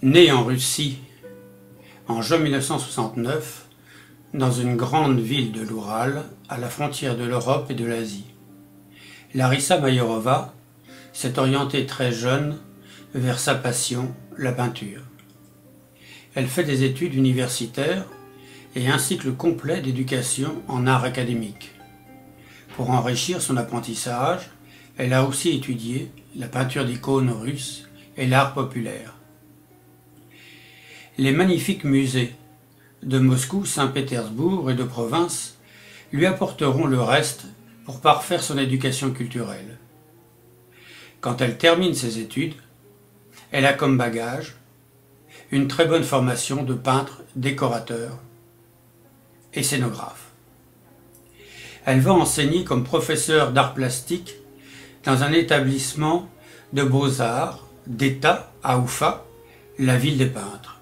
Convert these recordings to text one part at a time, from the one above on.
Née en Russie en juin 1969, dans une grande ville de l'Oural, à la frontière de l'Europe et de l'Asie, Larissa Mayorova s'est orientée très jeune vers sa passion, la peinture. Elle fait des études universitaires et un cycle complet d'éducation en art académique. Pour enrichir son apprentissage, elle a aussi étudié la peinture d'icônes russes et l'art populaire. Les magnifiques musées de Moscou, Saint-Pétersbourg et de province lui apporteront le reste pour parfaire son éducation culturelle. Quand elle termine ses études, elle a comme bagage une très bonne formation de peintre, décorateur et scénographe. Elle va enseigner comme professeure d'art plastique dans un établissement de beaux-arts d'État à Oufa, la ville des peintres.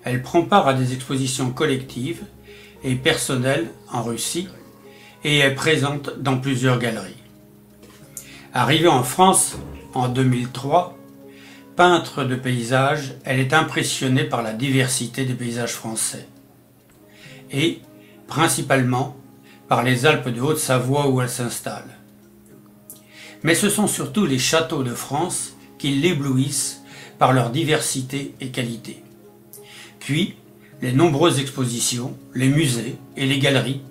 Elle prend part à des expositions collectives et personnelles en Russie et est présente dans plusieurs galeries. Arrivée en France en 2003, peintre de paysages, elle est impressionnée par la diversité des paysages français et principalement par les Alpes de Haute-Savoie où elle s'installe. Mais ce sont surtout les châteaux de France qui l'éblouissent par leur diversité et qualité. Puis, les nombreuses expositions, les musées et les galeries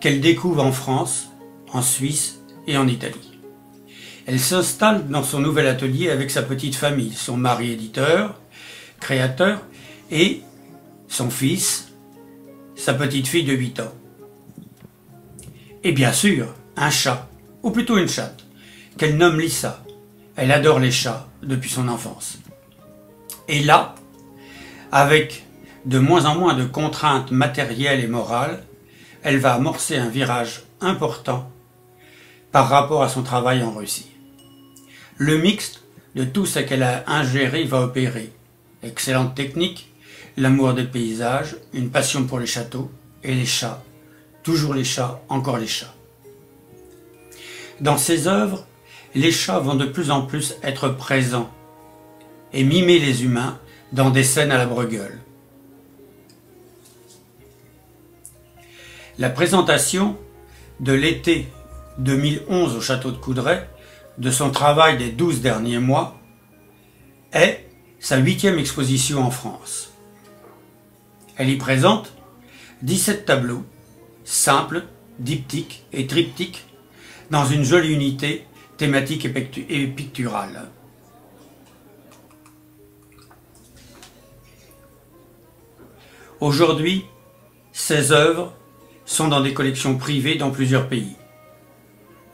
qu'elle découvre en France, en Suisse et en Italie. Elle s'installe dans son nouvel atelier avec sa petite famille, son mari éditeur, créateur, et son fils, sa petite fille de 8 ans. Et bien sûr, un chat, ou plutôt une chatte, qu'elle nomme Lisa. Elle adore les chats depuis son enfance. Et là, avec de moins en moins de contraintes matérielles et morales, elle va amorcer un virage important par rapport à son travail en Russie. Le mixte de tout ce qu'elle a ingéré va opérer. Excellente technique, l'amour des paysages, une passion pour les châteaux et les chats. Toujours les chats, encore les chats. Dans ses œuvres, les chats vont de plus en plus être présents et mimer les humains dans des scènes à la Bruegel. La présentation de l'été 2011 au château de Coudray, de son travail des 12 derniers mois, est sa 8e exposition en France. Elle y présente 17 tableaux, simples, diptyques et triptyques, dans une jolie unité thématique et picturale. Aujourd'hui, ses œuvres sont dans des collections privées dans plusieurs pays.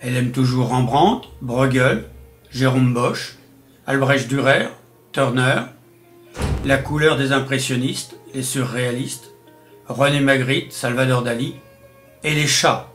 Elle aime toujours Rembrandt, Bruegel, Jérôme Bosch, Albrecht Dürer, Turner, la couleur des impressionnistes, les surréalistes, René Magritte, Salvador Dali, et les chats,